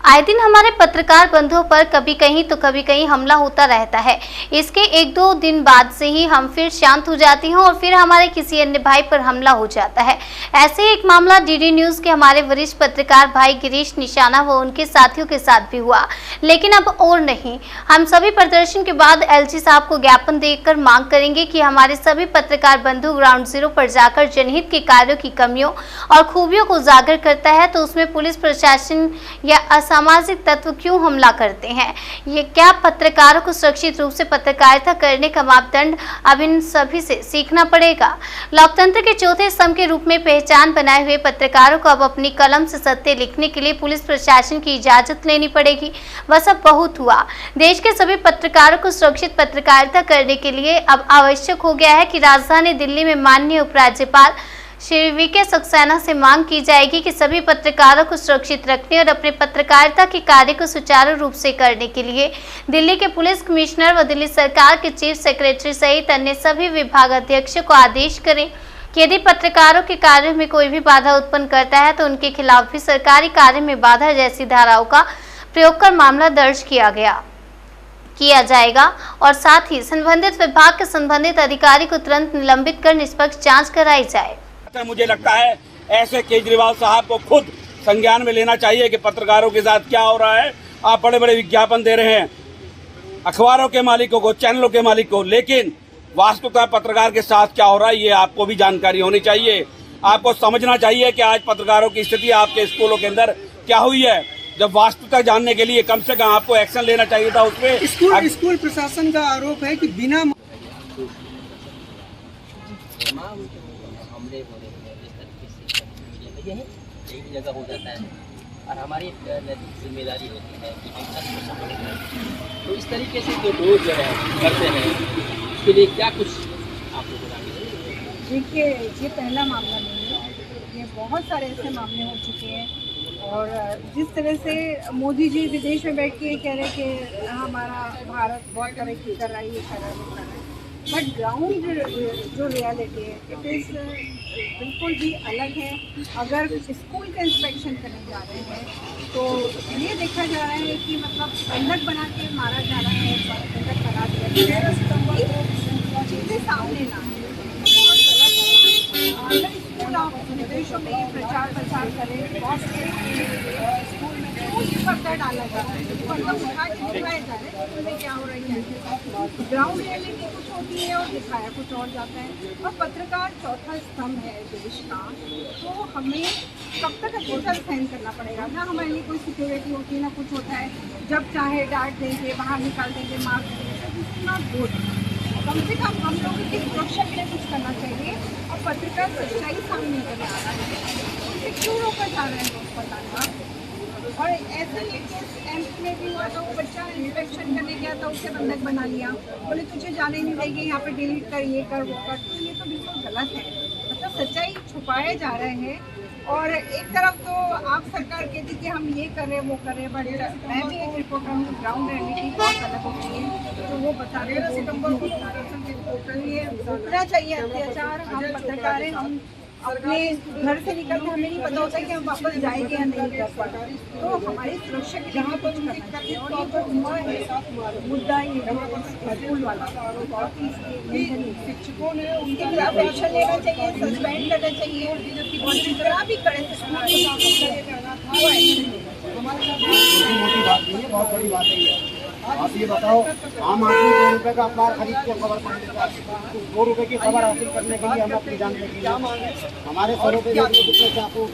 आए दिन हमारे पत्रकार बंधुओं पर कभी कहीं तो कभी कहीं हमला होता रहता है। इसके एक दो दिन बाद से ही हम फिर शांत हो जाते हैं और फिर हमारे किसी अन्य भाई पर हमला हो जाता है। ऐसे ही एक मामला डीडी न्यूज के हमारे वरिष्ठ पत्रकार भाई गिरीश निशाना व उनके साथियों के साथ भी हुआ, लेकिन अब और नहीं। हम सभी प्रदर्शन के बाद एलजी साहब को ज्ञापन देकर मांग करेंगे कि हमारे सभी पत्रकार बंधु ग्राउंड जीरो पर जाकर जनहित के कार्यों की कमियों और खूबियों को उजागर करता है तो उसमें पुलिस प्रशासन या असामाजिक तत्व क्यों हमला करते हैं। ये क्या पत्रकारों को सुरक्षित रूप से पत्रकारिता करने का मापदंड अब इन सभी से सीखना पड़ेगा। लोकतंत्र के चौथे स्तंभ के रूप में पहचान बनाए हुए पत्रकारों को अब अपनी कलम से सत्य लिखने के लिए पुलिस प्रशासन की इजाजत लेनी पड़ेगी। बस अब बहुत हुआ। देश के सभी पत्रकारों को सुरक्षित पत्रकारिता करने के लिए अब आवश्यक हो गया है कि राजधानी दिल्ली में माननीय उपराज्यपाल श्री वीके सक्सेना से मांग की जाएगी कि सभी पत्रकारों को सुरक्षित रखने और अपने पत्रकारिता के कार्य को सुचारू रूप से करने के लिए दिल्ली के पुलिस कमिश्नर व दिल्ली सरकार के चीफ सेक्रेटरी सहित अन्य सभी विभागाध्यक्षों को आदेश करें कि यदि पत्रकारों के कार्य में कोई भी बाधा उत्पन्न करता है तो उनके खिलाफ भी सरकारी कार्य में बाधा जैसी धाराओं का प्रयोग कर मामला दर्ज किया जाएगा और साथ ही संबंधित विभाग के संबंधित अधिकारी को तुरंत निलंबित कर निष्पक्ष जांच कराई जाए। मुझे लगता है ऐसे केजरीवाल साहब को खुद संज्ञान में लेना चाहिए कि पत्रकारों के साथ क्या हो रहा है। आप बड़े बड़े विज्ञापन दे रहे हैं अखबारों के मालिकों को, चैनलों के मालिक को, लेकिन वास्तविकता पत्रकार के साथ क्या हो रहा है ये आपको भी जानकारी होनी चाहिए। आपको समझना चाहिए कि आज पत्रकारों की स्थिति आपके स्कूलों के अंदर क्या हुई है। जब वास्तविकता जानने के लिए कम से कम आपको एक्शन लेना चाहिए था उसमें। स्कूल प्रशासन का आरोप है कि बिना हमले हो रहे हैं इस तरीके से मीडिया में यही जगह हो जाता है और हमारी नैतिक जिम्मेदारी होती है कि हम सच को सामने करें। तो इस तरीके से जो लोग जो है करते हैं उसके लिए क्या कुछ आप लोग बताएंगे? देखिए, ये पहला मामला नहीं है, ये बहुत सारे ऐसे मामले हो चुके हैं और जिस तरह से मोदी जी विदेश में बैठ के कह रहे कि हमारा भारत बहुत तरक्की कर रहा है, ये कर रहा है, वो कर रहा है, बट ग्राउंड जो रियलिटी है इट इज़ बिल्कुल भी अलग है। अगर स्कूल का इंस्पेक्शन करने जा रहे हैं तो ये देखा जा रहा है कि मतलब बंधक बना के मारा जा रहा है, बंधक बना दिया चीज़ें सामने ना आए, बहुत गलत है। अगर स्कूल आप विदेशों में ये प्रचार प्रसार करें, बहुत स्कूल में उस पर्दा डाला जा रहा है, पर्दा उठा के दिखाया जा रहा है स्कूल में क्या हो रहा है। ग्राउंड रियलिटी कुछ होती है और दिखाया कुछ और जाता है। और पत्रकार चौथा स्तंभ है देश का, तो हमें कब तक अकेला सहन करना पड़ेगा ना। हमारे लिए कोई सिक्योरिटी होती है ना कुछ होता है, जब चाहे डांट देंगे, बाहर निकाल देंगे, मार देंगे। कम से कम हम लोगों की सुरक्षा के लिए कुछ करना चाहिए। और पत्रकार सच्चाई सामने करने आ रहा है, उसे क्यों रोका जा रहा है लोग बताना। और ऐसा ही एमपी में भी हुआ था, वो बच्चा इंस्पेक्शन करने गया था, उसे बंधक बना लिया, बोले तुझे जाने नहीं देंगे, यहाँ पे डिलीट कर, ये कर, वो कर। तो ये तो बिल्कुल गलत है, मतलब सच्चाई छुपाए जा रहे हैं। और एक तरफ तो आप सरकार कहती कि हम ये कर रहे हैं, वो कर रहे हैं, बट मैं भी एक रिपोर्टर हूँ, ग्राउंड रियलिटी बहुत अलग होती है। तो वो बता रहे हैं 13 सितंबर को रुकना चाहिए अत्याचार। हम पत्रकार हैं, हम अपने घर से निकलते हमें नहीं पता होता कि हम वापस जाएंगे या नहीं कर पाए, तो हमारी सुरक्षा के लिए कुछ करना चाहिए। और ये जो हुआ है मुद्दा, ये स्कूल वाला शिक्षकों ने उनके खिलाफ एक्शन लेना चाहिए, सस्पेंड करना चाहिए और जितना भी करें मोटी बात नहीं है, बहुत बड़ी बात है। आप ये बताओ, आम आदमी 2 रुपए का अखबार खरीद के खबर पढ़ने का, 2 रुपए की खबर हासिल करने के लिए हम अपनी जान देंगे। हमारे सरों पे कितने चाकू